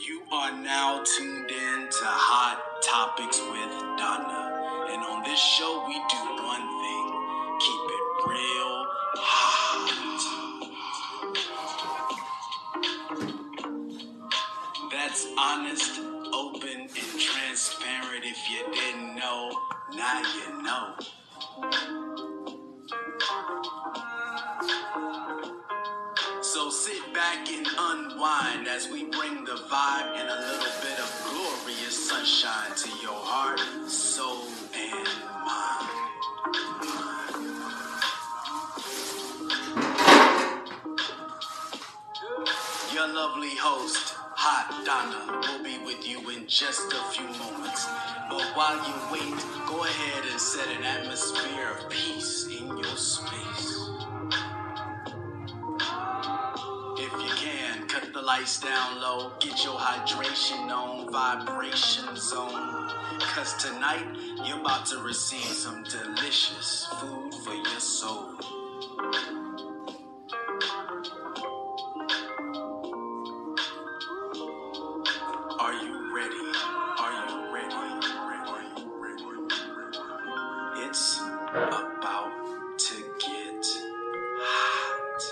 You are now tuned in to Hot Topics with Donna. And on this show, we do one thing: keep it real hot. That's honest, open, and transparent. If you didn't know, now you know. So sit back and unwind as we bring the vibe and a little bit of glorious sunshine to your heart, soul, and mind. Your lovely host, Hot Donna, will be with you in just a few moments. But while you wait, go ahead and set an atmosphere of peace in your space. If you can, cut the lights down low, get your hydration on, vibration zone. Cause tonight, you're about to receive some delicious food for your soul. Are you ready? Are you ready? Are you ready? It's about to get hot.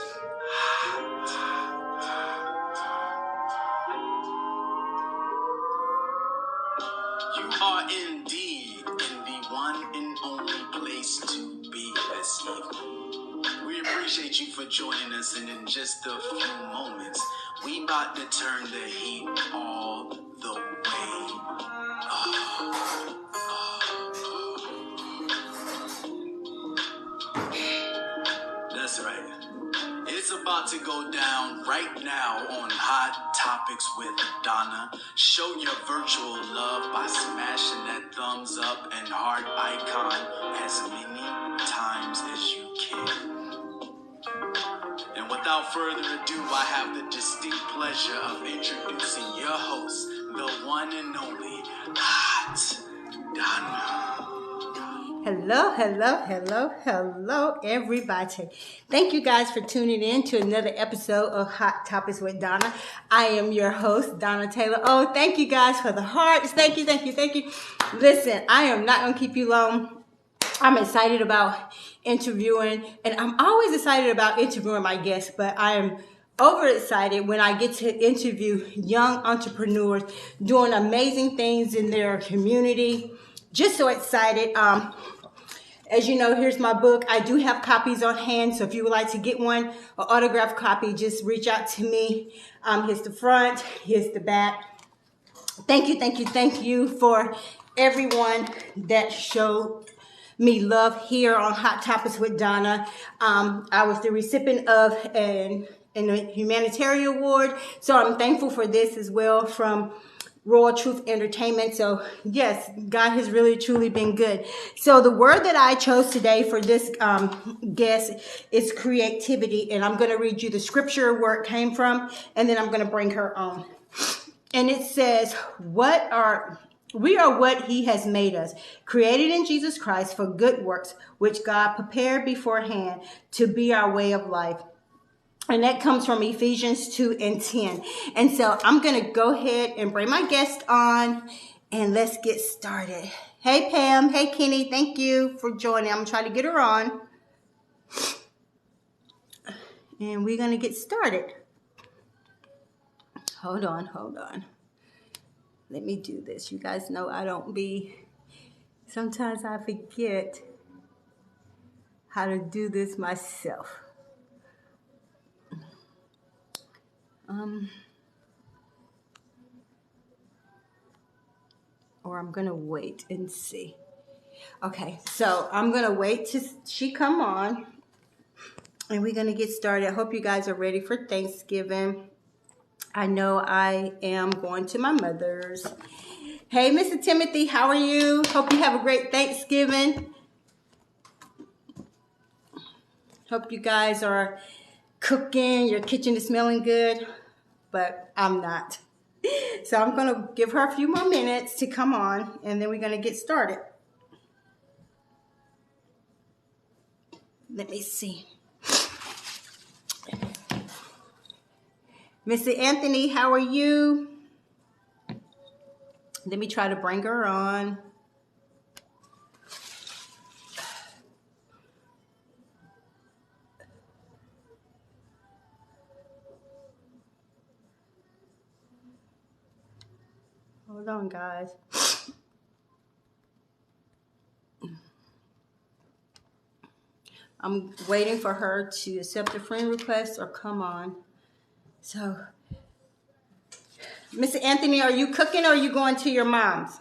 You are indeed in the one and only place to be this evening. We appreciate you for joining us, and in just a few moments, we about to turn the heat all the way up. That's right. It's about to go down right now on Hot Topics with Donna. Show your virtual love by smashing that thumbs up and heart icon as many times as you can. And without further ado, I have the distinct pleasure of introducing your host, the one and only Hot Donna. Hello, everybody. Thank you guys for tuning in to another episode of Hot Topics with Donna. I am your host, Donna Taylor. Oh, thank you guys for the hearts. Thank you. Listen, I am not going to keep you long. I'm excited about interviewing, and I'm always excited about interviewing my guests, but I am overexcited when I get to interview young entrepreneurs doing amazing things in their community. Just so excited. As you know, here's my book. I do have copies on hand, so if you would like to get one, an autographed copy, just reach out to me. Here's the front, here's the back. Thank you for everyone that showed me love here on Hot Topics with Donna. I was the recipient of a humanitarian award, so I'm thankful for this as well from Royal Truth Entertainment. So yes, God has really truly been good. So the word that I chose today for this guest is creativity, and I'm going to read you the scripture where it came from, and then I'm going to bring her on. And it says, we are what he has made us, created in Jesus Christ for good works, which God prepared beforehand to be our way of life. And that comes from Ephesians 2:10. And so I'm going to go ahead and bring my guest on, and let's get started. Hey, Pam. Hey, Kenny. Thank you for joining. I'm trying to get her on. And we're going to get started. Hold on. Let me do this. You guys know sometimes I forget how to do this myself. Or I'm going to wait and see. Okay, so I'm going to wait till she come on, and we're going to get started. I hope you guys are ready for Thanksgiving. I know I am going to my mother's. Hey, Mr. Timothy, how are you? Hope you have a great Thanksgiving. Hope you guys are cooking. Your kitchen is smelling good, but I'm not. So I'm going to give her a few more minutes to come on, and then we're going to get started. Let me see. Mr. Anthony, how are you? Let me try to bring her on. Hold on, guys. I'm waiting for her to accept the friend request or come on. So, Mr. Anthony, are you cooking or are you going to your mom's?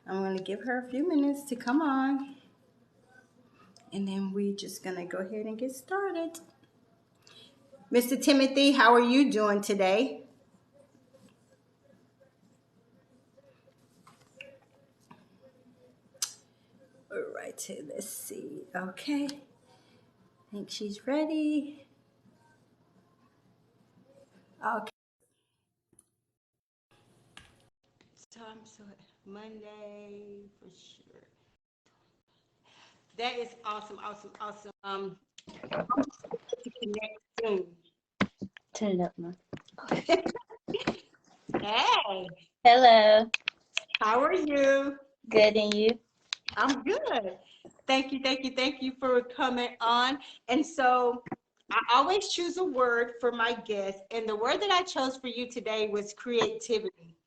I'm going to give her a few minutes to come on. And then we're just going to go ahead and get started. Mr. Timothy, how are you doing today? All right, so let's see. Okay. I think she's ready. Okay. So Monday for sure. That is awesome, awesome, awesome. To connect soon. Turn it up now. Hey, Hello. how are you? Good, and you? I'm good. Thank you, thank you, thank you for coming on. And so I always choose a word for my guests, and the word that I chose for you today was creativity.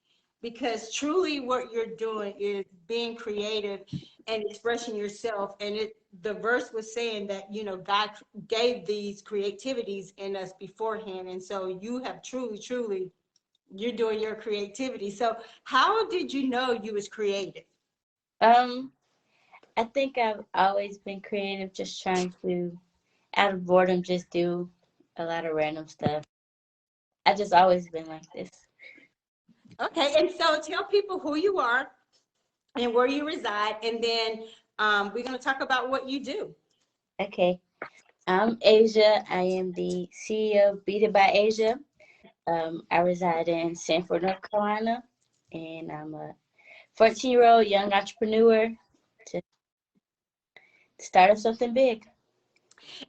Because truly what you're doing is being creative and expressing yourself. And the verse was saying that, you know, God gave these creativities in us beforehand. And so you have truly, you're doing your creativity. So how did you know you was creative? I think I've always been creative, just trying to, out of boredom, just do a lot of random stuff. I've just always been like this. Okay, and so tell people who you are and where you reside, and then we're going to talk about what you do. Okay. I'm Asia. I am the CEO of Beaded by Asia. I reside in Sanford, North Carolina, and I'm a 14-year-old young entrepreneur to start up something big.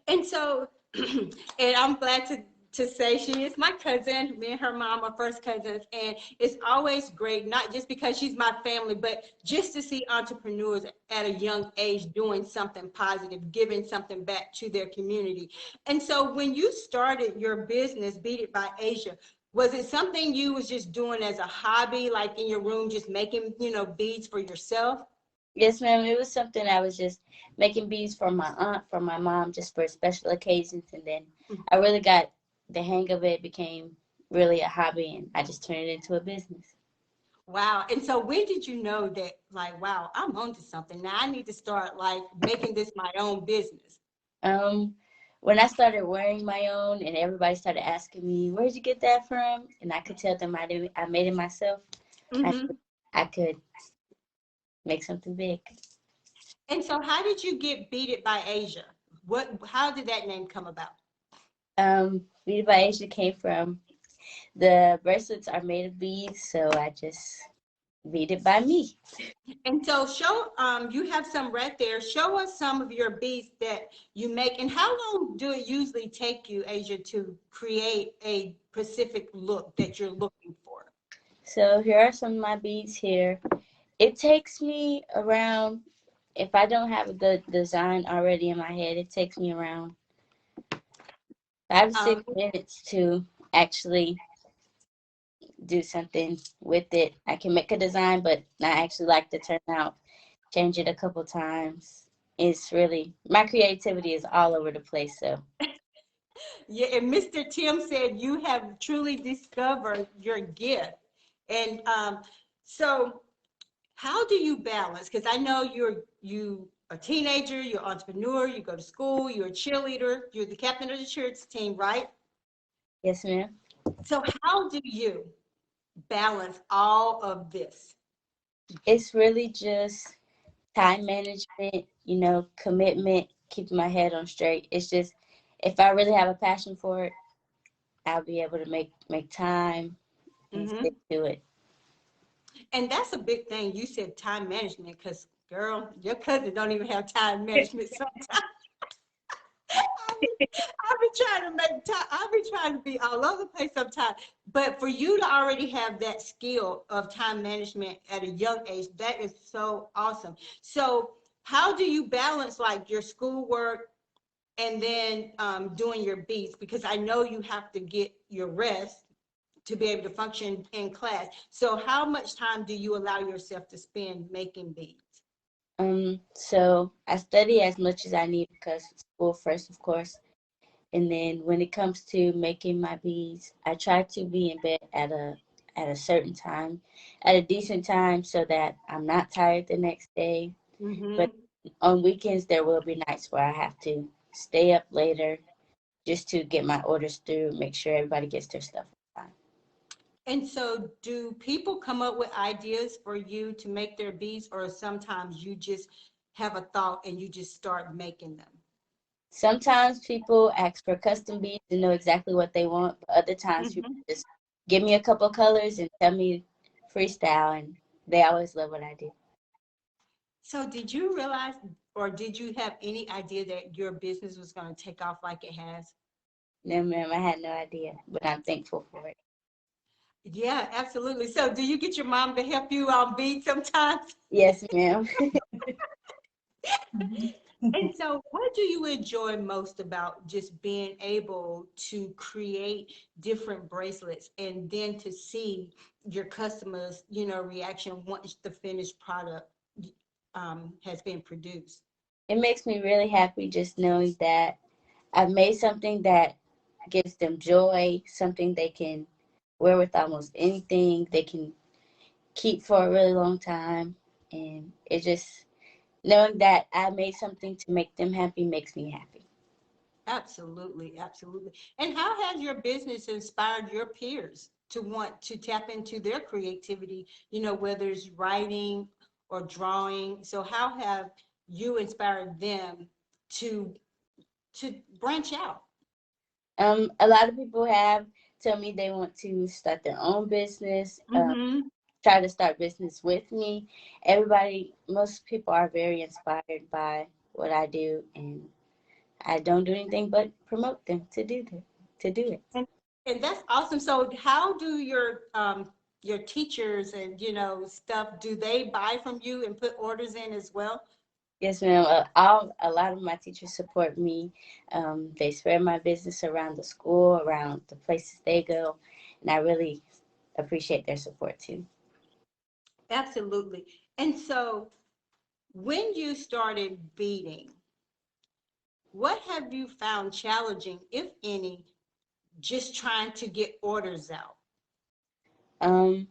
And so, and I'm glad to say she is my cousin. Me and her mom are first cousins, and it's always great, not just because she's my family, but just to see entrepreneurs at a young age doing something positive, giving something back to their community. And so, when you started your business, Beat It by Asia, was it something you was just doing as a hobby, like in your room, just making, you know, beads for yourself? Yes, ma'am. It was something I was just making beads for my aunt, for my mom, just for special occasions. And then I really got the hang of it, became really a hobby, and I just turned it into a business. Wow. And so when did you know that, like, wow, I'm onto something. Now I need to start like making this my own business. Um, when I started wearing my own, and everybody started asking me, "Where'd you get that from?" and I could tell them I made it myself, I, Hmm. I could make something big. And so how did you get Beat It by Asia? How did that name come about? Beauty by Asia came from the bracelets are made of beads, so I just beat it by me. And so show, you have some right there. Show us some of your beads that you make. And how long do it usually take you, Asia, to create a specific look that you're looking for? So here are some of my beads here. It takes me around, if I don't have the design already in my head, it takes me around 5 to 6 minutes to actually do something with it. I can make a design, but not actually like the turnout. Change it a couple times. It's really, my creativity is all over the place. So Yeah, and Mr. Tim said you have truly discovered your gift. And so how do you balance? Because I know you a teenager, you're an entrepreneur, you go to school, you're a cheerleader, you're the captain of the cheer team, right? yes, ma'am. So how do you balance all of this? It's really just time management, commitment, keeping my head on straight. It's just, if I really have a passion for it, I'll be able to make time and Hmm. stick to it. And that's a big thing. You said time management, because girl, your cousin don't even have time management sometimes. I'll be trying to make time. I'll be trying to be all over the place sometimes. But for you to already have that skill of time management at a young age, that is so awesome. So how do you balance like your schoolwork and then doing your beats? Because I know you have to get your rest to be able to function in class. So how much time do you allow yourself to spend making beats? So I study as much as I need because school first, of course. And then when it comes to making my beads, I try to be in bed at a certain time, at a decent time, so that I'm not tired the next day. But Mm-hmm. on weekends, there will be nights where I have to stay up later just to get my orders through, make sure everybody gets their stuff on time. And so do people come up with ideas for you to make their beats, or sometimes you just have a thought and you just start making them? Sometimes people ask for custom beads and know exactly what they want, but other times people Mm-hmm. just give me a couple colors and tell me freestyle, and they always love what I do. So did you realize, or did you have any idea that your business was going to take off like it has? No, ma'am, I had no idea, but I'm thankful for it. Yeah, absolutely. So do you get your mom to help you beat sometimes? Yes, ma'am. And so what do you enjoy most about just being able to create different bracelets and then to see your customers, reaction once the finished product has been produced? It makes me really happy just knowing that I've made something that gives them joy, something they can wear with almost anything, they can keep for a really long time. And it just, knowing that I made something to make them happy makes me happy. Absolutely, absolutely. And how has your business inspired your peers to want to tap into their creativity, whether it's writing or drawing? So how have you inspired them to branch out? A lot of people have tell me they want to start their own business, Mm-hmm. try to start business with me. Most people are very inspired by what I do, and I don't do anything but promote them to do it. And and that's awesome. So how do your teachers and stuff, do they buy from you and put orders in as well? Yes, ma'am. A lot of my teachers support me. They spread my business around the school, around the places they go, and I really appreciate their support too. Absolutely. And so when you started beading, what have you found challenging, if any, just trying to get orders out? Um,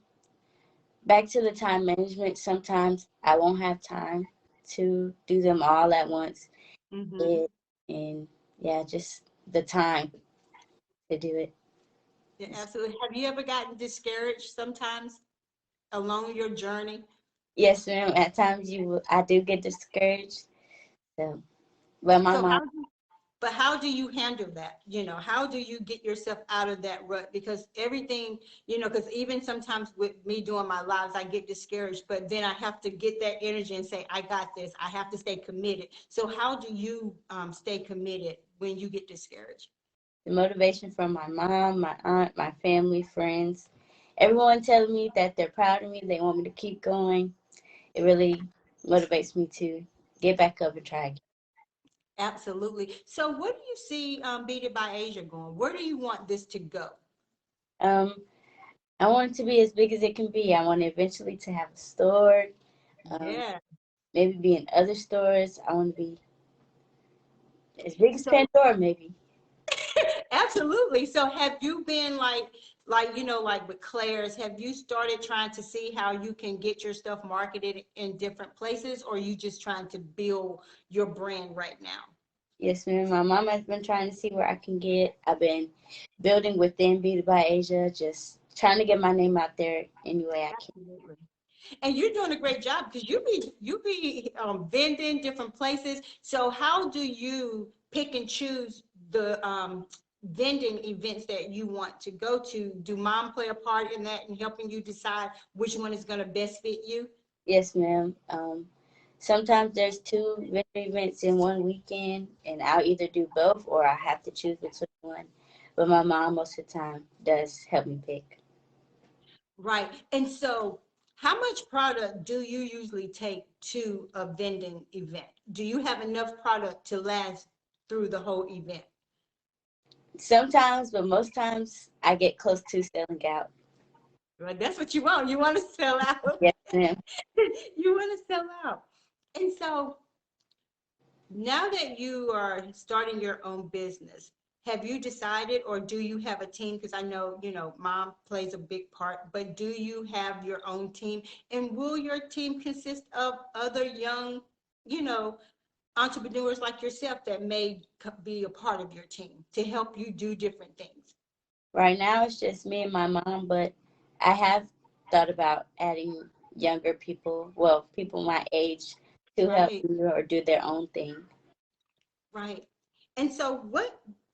Back to the time management. Sometimes I won't have time to do them all at once, Mm-hmm. it, and yeah, just the time to do it. Yeah, absolutely. Have you ever gotten discouraged sometimes along your journey? Yes, ma'am. At times I do get discouraged. So, but my So mom, how do you handle that? How do you get yourself out of that rut? Because everything, because even sometimes with me doing my lives, I get discouraged, but then I have to get that energy and say, I got this. I have to stay committed. So how do you stay committed when you get discouraged? the motivation from my mom, my aunt, my family, friends, everyone telling me that they're proud of me, they want me to keep going. It really motivates me to get back up and try again. Absolutely. So what do you see Beaded by Asia going? Where do you want this to go? Um, I want it to be as big as it can be. I want eventually to have a store, um, Yeah. maybe be in other stores. I want to be as big as So Pandora, maybe. absolutely. So have you been like like with Claire's, have you started trying to see how you can get your stuff marketed in different places, or are you just trying to build your brand right now? Yes, ma'am. My mom has been trying to see where I can get. I've been building within Beaded by Asia, just trying to get my name out there any way I can. Absolutely. And you're doing a great job because you be vending different places. So how do you pick and choose the vending events that you want to go to? Do mom play a part in that and helping you decide which one is going to best fit you? Yes, ma'am. Sometimes there's two vendor events in one weekend, and I'll either do both or I have to choose between one. but my mom most of the time does help me pick. Right. And so, how much product do you usually take to a vending event? Do you have enough product to last through the whole event? Sometimes, but most times I get close to selling out. Well, that's what you want. You want to sell out. Yes, ma'am. You want to sell out. And so, now that you are starting your own business, have you decided or do you have a team? Because I know, mom plays a big part, but do you have your own team? And will your team consist of other young, you know, entrepreneurs like yourself that may be a part of your team to help you do different things? Right now it's just me and my mom, but I have thought about adding younger people, well, people my age, to help Right, me or do their own thing. right. And so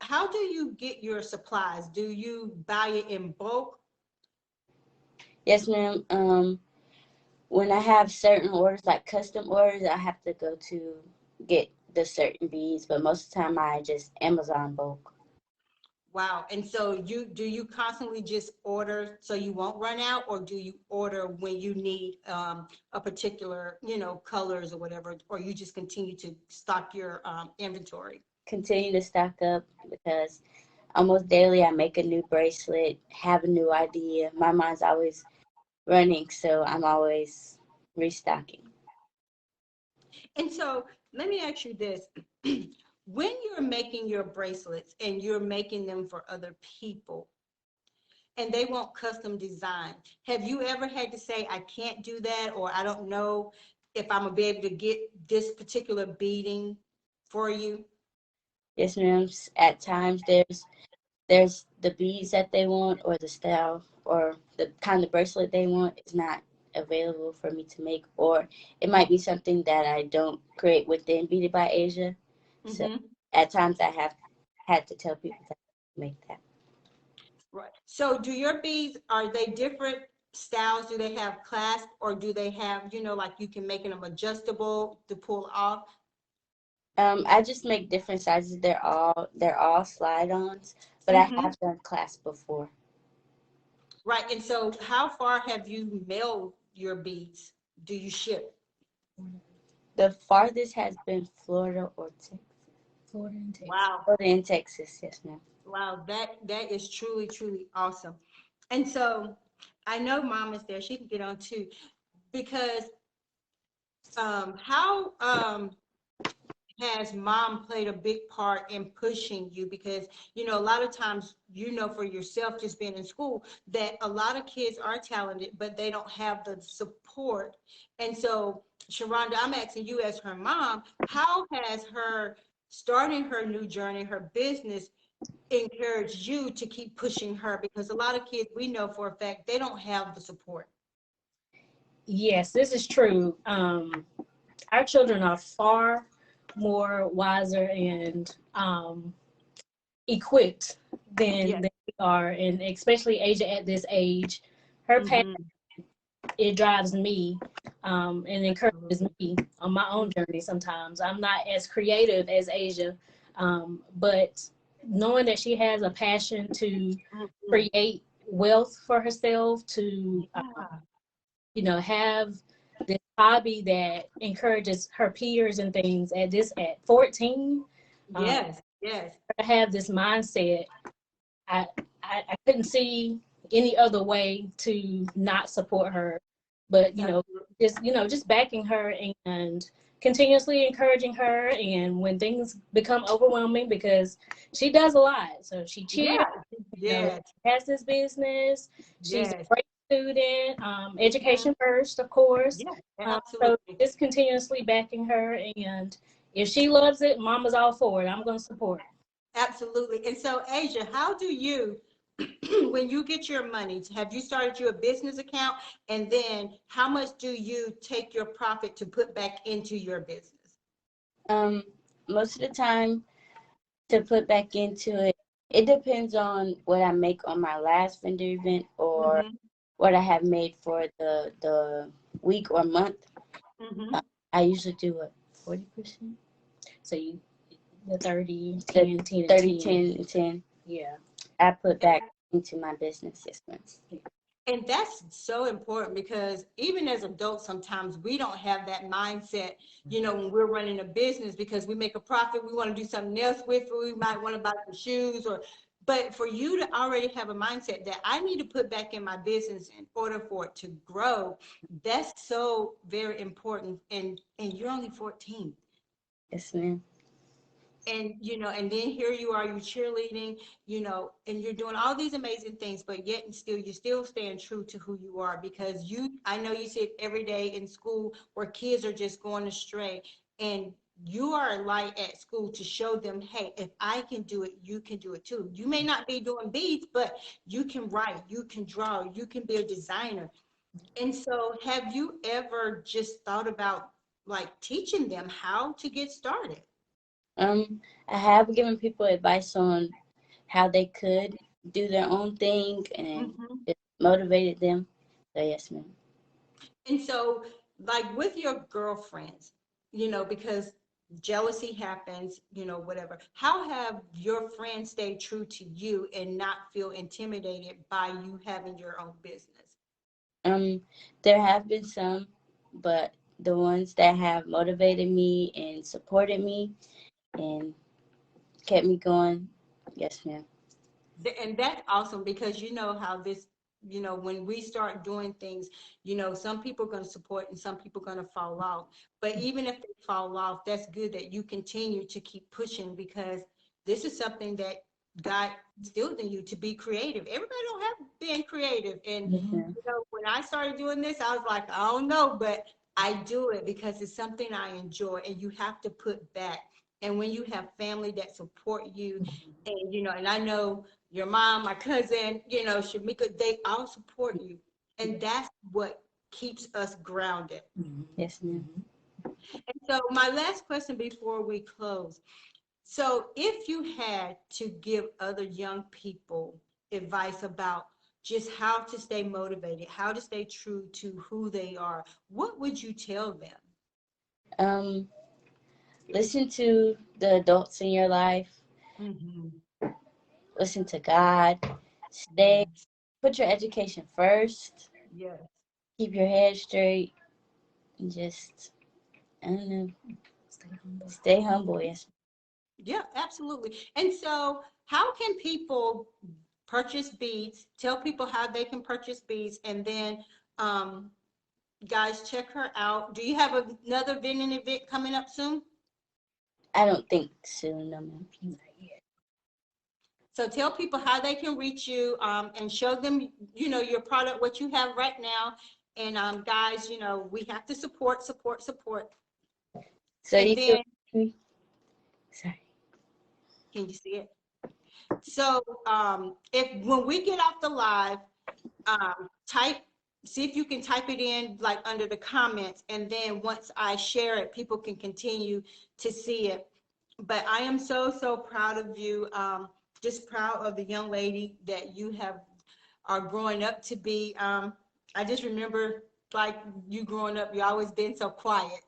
how do you get your supplies? Do you buy it in bulk? Yes, ma'am. When I have certain orders, like custom orders, I have to go to get the certain beads, but most of the time I just Amazon bulk. Wow. And so do you constantly just order so you won't run out, or do you order when you need a particular, colors or whatever, or you just continue to stock your inventory? Continue to stock up because almost daily I make a new bracelet, have a new idea. My mind's always running, so I'm always restocking. And so let me ask you this. When you're making your bracelets and you're making them for other people and they want custom design, have you ever had to say, I can't do that, or I don't know if I'm gonna be able to get this particular beading for you? Yes, ma'am. At times there's the beads that they want or the style or the kind of bracelet they want is not available for me to make, or it might be something that I don't create within Beaded by Asia. So Mm-hmm. at times I have had to tell people to make that. Right. So do your beads, are they different styles? Do they have clasp, or do they have, like you can make them adjustable to pull off? I just make different sizes. They're all slide-ons, but I Mm-hmm. have done class before. Right. And so how far have you mailed your beads? Do you ship? The farthest has been Florida or Texas. Wow. Florida and Texas, yes, ma'am. Wow. That is truly, truly awesome. And so I know mom is there. She can get on too, because how has mom played a big part in pushing you? Because a lot of times, for yourself, just being in school, that a lot of kids are talented but they don't have the support. And so, Sharonda, I'm asking you as her mom, how has her starting her new journey, her business, encouraged you to keep pushing her? Because a lot of kids, we know for a fact, they don't have the support. Yes, this is true. Our children are far more wiser and equipped Yes. than we are, and especially Asia at this age. Her path, Mm-hmm. it drives me and encourages Absolutely. me on my own journey. Sometimes I'm not as creative as Asia, but knowing that she has a passion to Mm-hmm. create wealth for herself, to Yeah. have this hobby that encourages her peers and things at 14. Yes. Yes. To have this mindset, I, I couldn't see any other way to not support her, but Absolutely. just backing her and continuously encouraging her. And when things become overwhelming, because she does a lot, so she cheers, Yeah. Yes. she has this business, she's a Yes. great student, Yeah. education first, of course. Yeah. So Absolutely. just continuously backing her, and if she loves it, mama's all for it. I'm going to support. Absolutely. And so, Asia, how do you, when you get your money, have you started you a business account? And then how much do you take your profit to put back into your business? Um, Most of the time to put back into it, it depends on what I make on my last vendor event or Mm-hmm. what I have made for the week or month. Mm-hmm. Uh, I usually do what, 40%? So you the 30, The 10, 10, and 30, 10. 10, and 10. Yeah. I put back into my business this month. And that's so important because even as adults, sometimes we don't have that mindset, when we're running a business because we make a profit, we want to do something else with it. We might want to buy some shoes but for you to already have a mindset that I need to put back in my business in order for it to grow, that's so very important. And you're only 14. Yes, ma'am. And and then here you are, you cheerleading, and you're doing all these amazing things, but yet and still you're still staying true to who you are, because I know you sit every day in school where kids are just going astray, and you are a light at school to show them, hey, if I can do it, you can do it too. You may not be doing beads, but you can write, you can draw, you can be a designer. And so have you ever just thought about like teaching them how to get started? I have given people advice on how they could do their own thing and Mhm. just motivated them. So yes, ma'am. And so, like with your girlfriends, because jealousy happens, whatever. How have your friends stayed true to you and not feel intimidated by you having your own business? There have been some, but the ones that have motivated me and supported me and kept me going, yes, ma'am. And that's awesome, because you know how this, when we start doing things, some people are going to support and some people are going to fall off. But even if they fall off, that's good that you continue to keep pushing, because this is something that God instilled in you to be creative. Everybody don't have been creative. And, Yes, ma'am. when I started doing this, I was like, I don't know, but I do it because it's something I enjoy, and you have to put back. And when you have family that support you, and, and I know your mom, my cousin, Shamika, they all support you. And that's what keeps us grounded. Yes, ma'am. And so my last question before we close. So if you had to give other young people advice about just how to stay motivated, how to stay true to who they are, what would you tell them? Um, Listen to the adults in your life. Mhm. Listen to God. Stay. Yes. Put your education first. Yes. Keep your head straight. And just, I don't know. Stay humble. Yes. Yeah, absolutely. And so how can people purchase beads? Tell people how they can purchase beads, and then um, guys, check her out. Do you have another vending event coming up soon? I don't think soon. No, ma'am. So tell people how they can reach you, and show them, your product, what you have right now. And guys, we have to support, support, support. So And you can. then, Sorry. can you see it? So if when we get off the live, type, see if you can type it in like under the comments, and then once I share it, people can continue to see it. But I am so, so proud of you. Just proud of the young lady that you are growing up to be. I just remember, like, you growing up, you always been so quiet.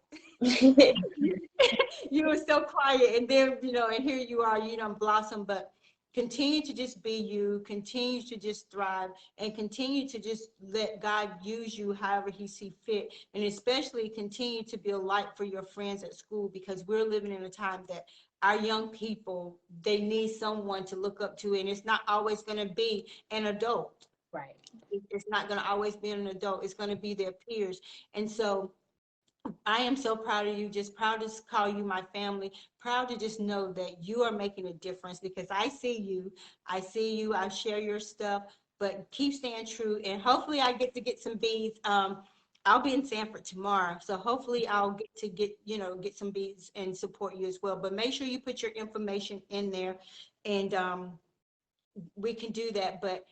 You were so quiet, and then, and here you are, you don't blossom. But continue to just be you, continue to just thrive, and continue to just let God use you however he see fit. And especially continue to be a light for your friends at school, because we're living in a time that our young people, they need someone to look up to, and it's not always going to be an adult. Right. It's not going to always be an adult. It's going to be their peers. And so I am so proud of you, just proud to call you my family, proud to just know that you are making a difference, because I see you, I share your stuff, but keep staying true. And hopefully I get to get some beads. I'll be in Sanford tomorrow, so hopefully I'll get to get some beads and support you as well. But make sure you put your information in there, and we can do that. But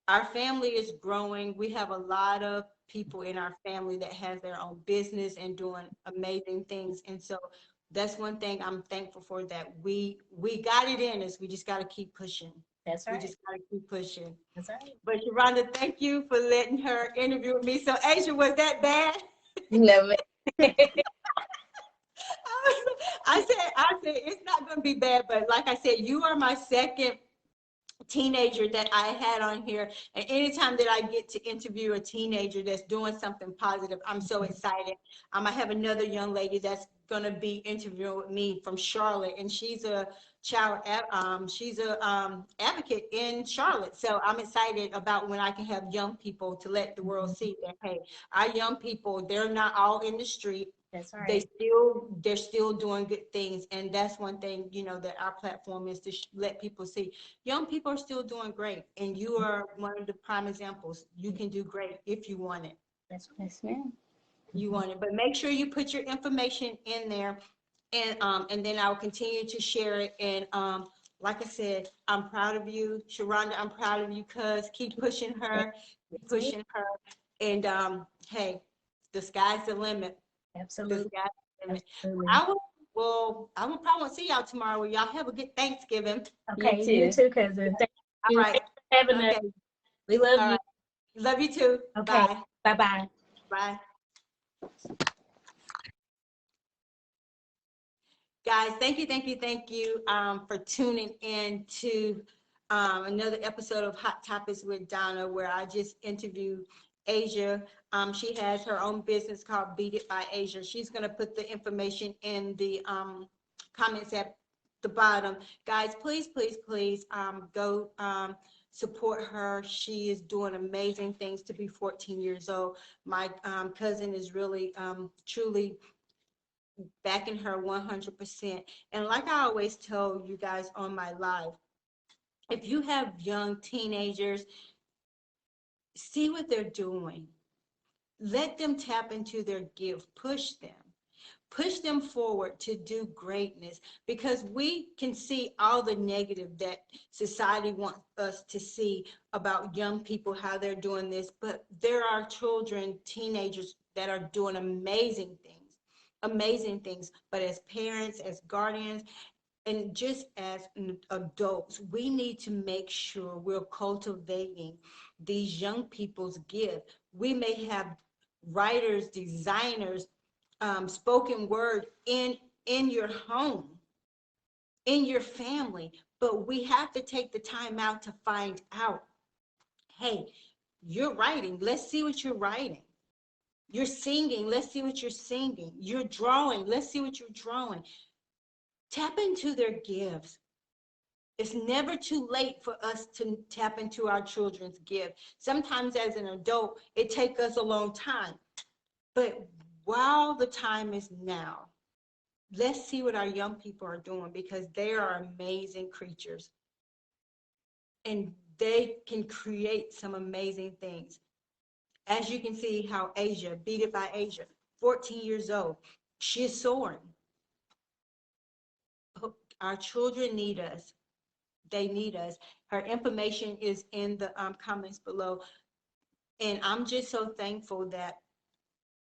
our family is growing. We have a lot of people in our family that has their own business and doing amazing things. And so that's one thing I'm thankful for, that we got it in us. We just got to keep pushing. That's We right. just got to keep pushing. That's right. But Sharonda, thank you for letting her interview with me. So Asia, was that bad? No, ma'am. I said it's not going to be bad, but like I said, you are my second teenager that I had on here. And anytime that I get to interview a teenager that's doing something positive, I'm so excited. I have another young lady that's going to be interviewing with me from Charlotte, and she's a she's a advocate in Charlotte. So I'm excited about when I can have young people to let the world see that, hey, our young people, they're not all in the street. That's right. They're still doing good things, and that's one thing, that our platform is to let people see young people are still doing great, and you are one of the prime examples. You can do great if you want it. That's right. Yes, ma'am. You want it, but make sure you put your information in there, and then I will continue to share it. And like I said, I'm proud of you, Sharonda. I'm proud of you, cuz keep pushing her, keep Yes, ma'am. pushing her, and hey, the sky's the limit. The Absolutely. sky's the limit. Absolutely. I will. Well, I will probably see y'all tomorrow. Y'all have a good Thanksgiving. You Okay, you too. too, cousin. Thank All you. right. Thanks for having us. Okay. We love All you. right. Love you too. Okay. Bye. Bye-bye. Bye. Guys, thank you for tuning in to another episode of Hot Topics with Donna, where I just interviewed Asia. She has her own business called Beaded by Asia. She's going to put the information in the comments at the bottom. Guys, please go support her. She is doing amazing things to be 14 years old. My cousin is really, truly backing her 100%. And like I always tell you guys on my live, if you have young teenagers, see what they're doing. Let them tap into their gift. Push them forward to do greatness, because we can see all the negative that society wants us to see about young people, how they're doing this, but there are children, teenagers that are doing amazing things. But as parents, as guardians, and just as adults, we need to make sure we're cultivating these young people's gift. We may have writers, designers, spoken word in your home, in your family, but we have to take the time out to find out, hey, you're writing, let's see what you're writing. You're singing, let's see what you're singing. You're drawing, let's see what you're drawing. Tap into their gifts. It's never too late for us to tap into our children's gift. Sometimes as an adult, it takes us a long time. But while the time is now, let's see what our young people are doing, because they are amazing creatures and they can create some amazing things. As you can see how Asia, Beaded by Asia, 14 years old, she's soaring. Our children need us. They need us. Her information is in the comments below. And I'm just so thankful that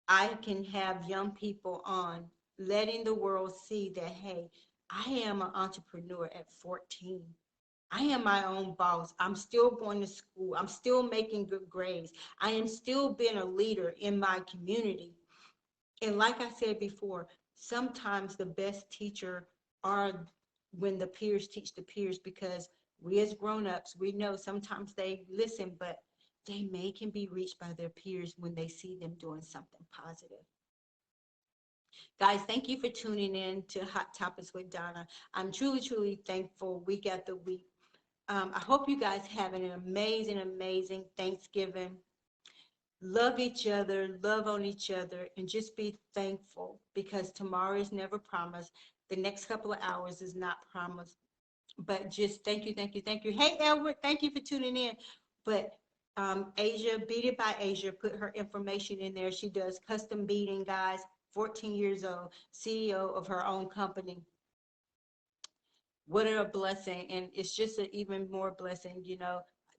I can have young people on, letting the world see that, hey, I am an entrepreneur at 14. I am my own boss. I'm still going to school. I'm still making good grades. I am still being a leader in my community. And like I said before, sometimes the best teacher are when the peers teach the peers, because we as grown-ups, we know sometimes they listen, but they can be reached by their peers when they see them doing something positive. Guys, thank you for tuning in to Hot Topics with Donna. I'm truly thankful week after week. I hope you guys have an amazing Thanksgiving. Love each other, love on each other, and just be thankful, because tomorrow is never promised. The next couple of hours is not promised. But just thank you. Hey, Edward, thank you for tuning in. But Asia, Beaded by Asia, put her information in there. She does custom beading, guys. 14 years old, CEO of her own company. What a blessing. And it's just an even more blessing,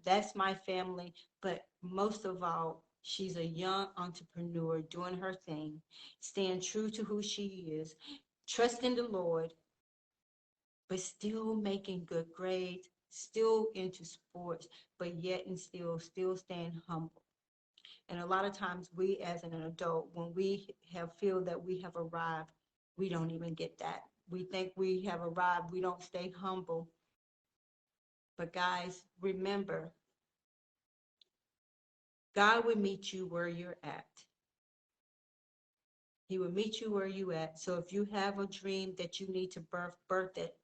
that's my family. But most of all, she's a young entrepreneur doing her thing, staying true to who she is, trusting the Lord, but still making good grades, still into sports, but yet and still staying humble. And a lot of times we as an adult, when we have feel that we have arrived, we don't even get that. We think we have arrived, we don't stay humble. But guys, remember, God will meet you where you're at. He will meet you where you at. So if you have a dream that you need to birth it.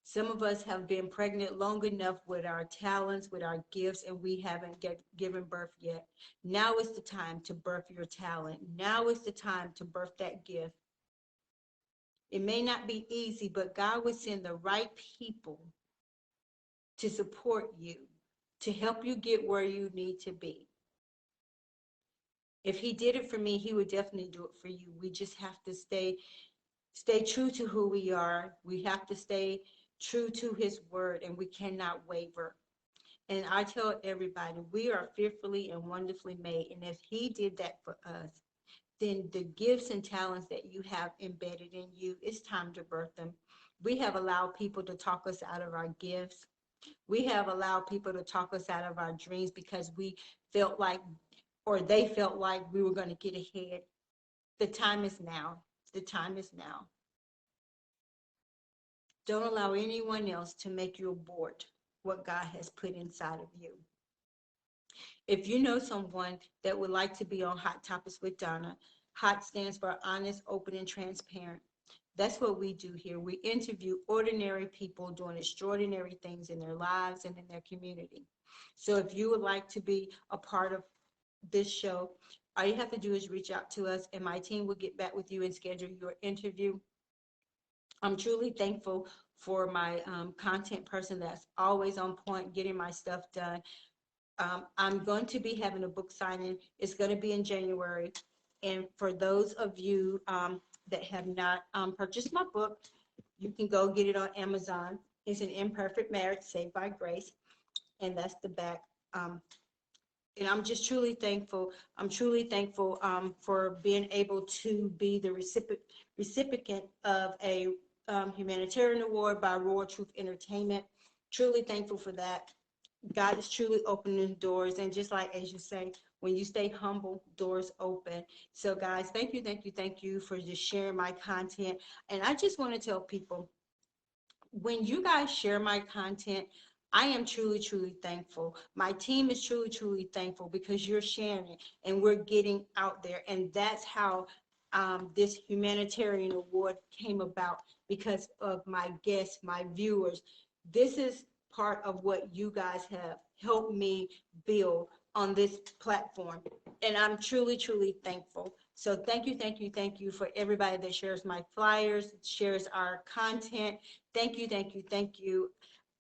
Some of us have been pregnant long enough with our talents, with our gifts, and we haven't given birth yet. Now is the time to birth your talent. Now is the time to birth that gift. It may not be easy, but God will send the right people to support you, to help you get where you need to be. If he did it for me, he would definitely do it for you. We just have to stay true to who we are. We have to stay true to his word, and we cannot waver. And I tell everybody, we are fearfully and wonderfully made. And if he did that for us, then the gifts and talents that you have embedded in you, it's time to birth them. We have allowed people to talk us out of our gifts. We have allowed people to talk us out of our dreams because we felt like, or they felt like we were going to get ahead. The time is now. The time is now. Don't allow anyone else to make you abort what God has put inside of you. If you know someone that would like to be on Hot Topics with Donna, HOT stands for honest, open, and transparent. That's what we do here. We interview ordinary people doing extraordinary things in their lives and in their community. So if you would like to be a part of this show, all you have to do is reach out to us, and my team will get back with you and schedule your interview. I'm truly thankful for my content person that's always on point, getting my stuff done. I'm going to be having a book signing. It's going to be in January. And for those of you that have not purchased my book, you can go get it on Amazon. It's An Imperfect Marriage Saved by Grace. And that's the back. And I'm just truly thankful. I'm truly thankful for being able to be the recipient of a humanitarian award by Royal Truth Entertainment. Truly thankful for that. God is truly opening doors. And just like as you say, when you stay humble, doors open. So guys, thank you, thank you, thank you for just sharing my content. And I just want to tell people, when you guys share my content, I am truly, truly thankful. My team is truly, truly thankful because you're sharing it and we're getting out there. And that's how this humanitarian award came about, because of my guests, my viewers. This is part of what you guys have helped me build on this platform. And I'm truly, truly thankful. So thank you, thank you, thank you for everybody that shares my flyers, shares our content. Thank you, thank you, thank you.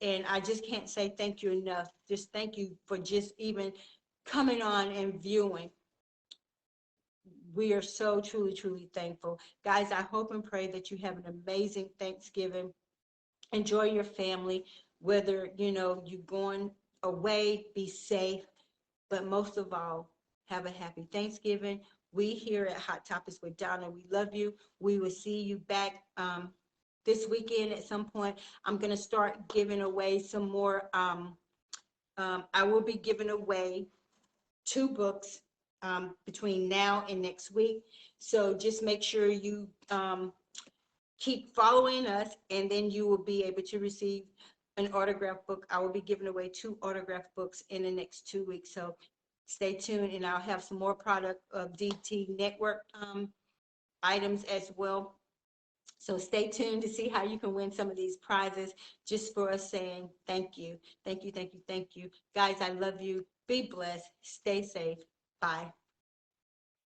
And I just can't say thank you enough. Just thank you for just even coming on and viewing. We are so truly, truly thankful. Guys, I hope and pray that you have an amazing Thanksgiving. Enjoy your family, whether, you're going away, be safe, but most of all, have a happy Thanksgiving. We here at Hot Topics with Donna, we love you. We will see you back this weekend at some point. I'm going to start giving away some more. I will be giving away 2 books between now and next week. So just make sure you keep following us, and then you will be able to receive an autograph book. I will be giving away 2 autograph books in the next 2 weeks. So stay tuned, and I'll have some more product of DT Network items as well. So stay tuned to see how you can win some of these prizes, just for us saying thank you. Thank you, thank you, thank you. Guys, I love you. Be blessed. Stay safe. Bye.